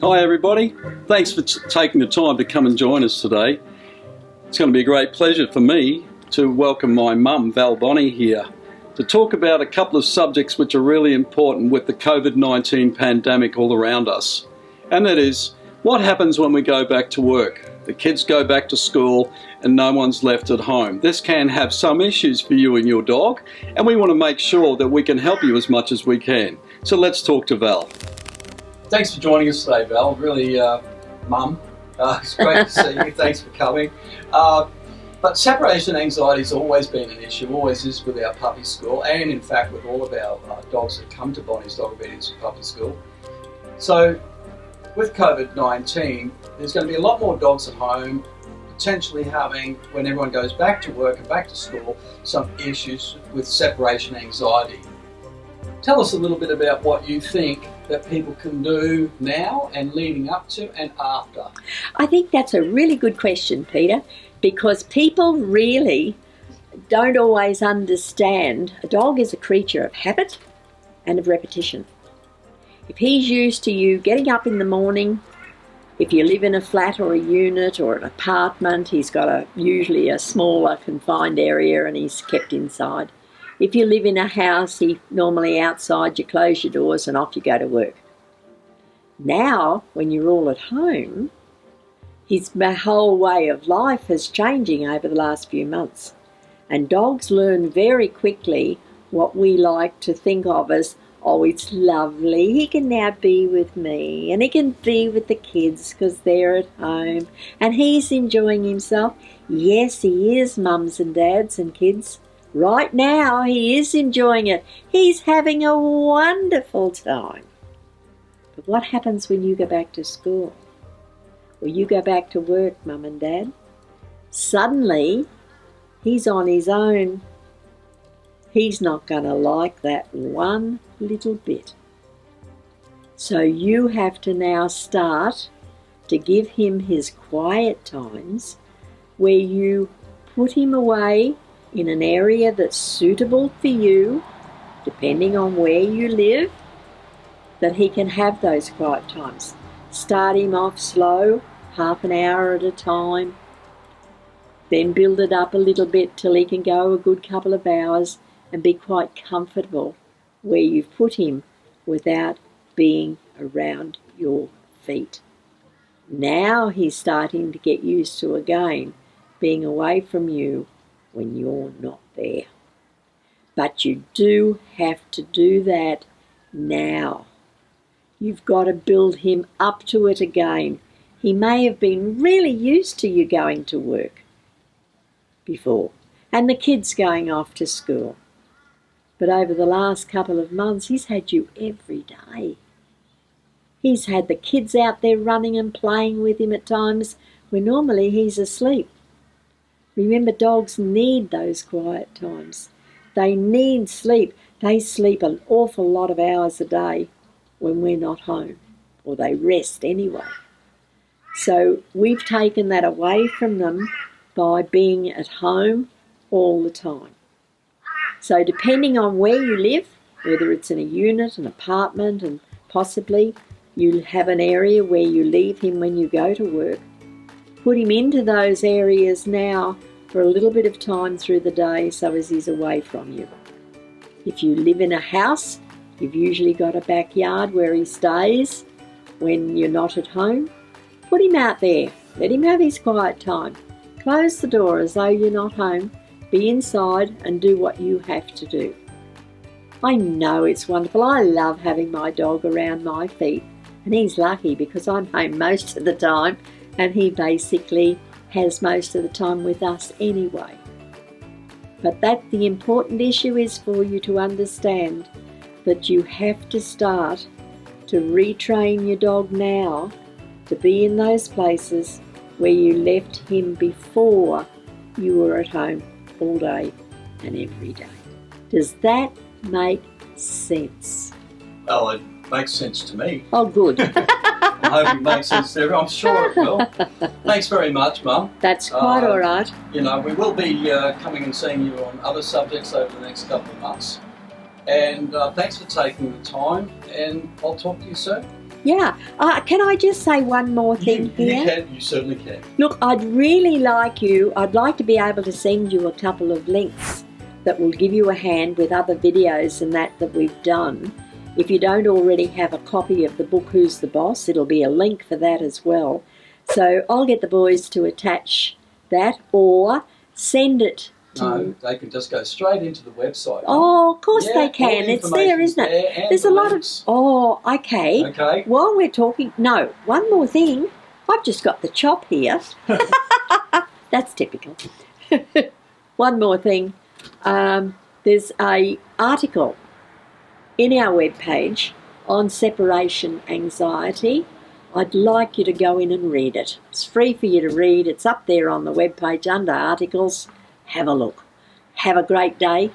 Hi everybody, thanks for taking the time to come and join us today. It's going to be a great pleasure for me to welcome my mum, Val Bonney, here to talk about a couple of subjects which are really important with the COVID-19 pandemic all around us. And that is, what happens when we go back to work? The kids go back to school and no one's left at home. This can have some issues for you and your dog, and we want to make sure that we can help you as much as we can. So let's talk to Val. Thanks for joining us today, Val. Really, Mum, it's great to see you. Thanks for coming. But separation anxiety has always been an issue, always is with our puppy school, and in fact with all of our dogs that come to Bonnie's Dog Obedience Puppy School. So with COVID-19, there's going to be a lot more dogs at home, potentially having, when everyone goes back to work and back to school, some issues with separation anxiety. Tell us a little bit about what you think that people can do now and leading up to and after. I think that's a really good question, Peter, because people really don't always understand. A dog is a creature of habit and of repetition. If he's used to you getting up in the morning, if you live in a flat or a unit or an apartment, he's got usually a smaller confined area and he's kept inside. If you live in a house, he's normally outside, you close your doors and off you go to work. Now, when you're all at home, his whole way of life is changing over the last few months. And dogs learn very quickly what we like to think of as, oh, it's lovely, he can now be with me and he can be with the kids because they're at home and he's enjoying himself. Yes, he is, mums and dads and kids. Right now, he is enjoying it. He's having a wonderful time. But what happens when you go back to school? Or you go back to work, Mum and Dad? Suddenly, he's on his own. He's not going to like that one little bit. So you have to now start to give him his quiet times where you put him away in an area that's suitable for you, depending on where you live, that he can have those quiet times. Start him off slow, half an hour at a time, then build it up a little bit till he can go a good couple of hours and be quite comfortable where you've put him without being around your feet. Now he's starting to get used to, again, being away from you when you're not there. But you do have to do that now. You've got to build him up to it again. He may have been really used to you going to work before and the kids going off to school. But over the last couple of months, he's had you every day. He's had the kids out there running and playing with him at times when normally he's asleep. Remember, dogs need those quiet times. They need sleep. They sleep an awful lot of hours a day when we're not home, or they rest anyway. So we've taken that away from them by being at home all the time. So depending on where you live, whether it's in a unit, an apartment, and possibly you have an area where you leave him when you go to work, put him into those areas now for a little bit of time through the day so as he's away from you. If you live in a house, you've usually got a backyard where he stays when you're not at home. Put him out there. Let him have his quiet time. Close the door as though you're not home. Be inside and do what you have to do. I know it's wonderful. I love having my dog around my feet, and he's lucky because I'm home most of the time and he basically has most of the time with us anyway. But the important issue is for you to understand that you have to start to retrain your dog now to be in those places where you left him before you were at home all day and every day. Does that make sense? Well, it makes sense to me. Oh, good. I hope it makes sense to everyone. I'm sure it will. Thanks very much, Mum. That's quite all right. You know, we will be coming and seeing you on other subjects over the next couple of months. And thanks for taking the time, and I'll talk to you soon. Yeah. Can I just say one more thing here? You certainly can. Look, I'd like to be able to send you a couple of links that will give you a hand with other videos and that we've done. If you don't already have a copy of the book Who's the Boss, it'll be a link for that as well. So I'll get the boys to attach that or send it to... No, they can just go straight into the website. Oh, of course they all can. the It's there, isn't it? there, and There's the a lot links. of... Oh, okay. Okay. While we're talking... No, one more thing. I've just got the chop here. That's typical. One more thing. There's a article in our webpage on separation anxiety. I'd like you to go in and read it. It's free for you to read. It's up there on the webpage under articles. Have a look. Have a great day.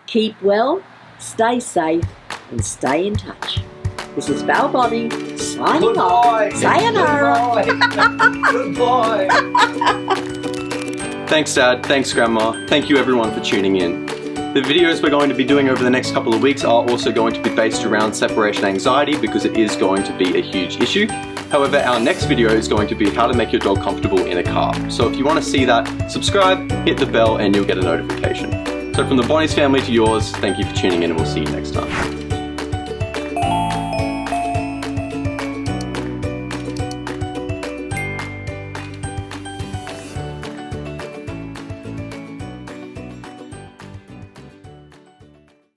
Keep well, stay safe, and stay in touch. This is Val Bonney signing off. Sayonara. Goodbye. Thanks, Dad. Thanks, Grandma. Thank you, everyone, for tuning in. The videos we're going to be doing over the next couple of weeks are also going to be based around separation anxiety because it is going to be a huge issue. However, our next video is going to be how to make your dog comfortable in a car. So if you want to see that, subscribe, hit the bell, and you'll get a notification. So from the Bonnie's family to yours, thank you for tuning in and we'll see you next time.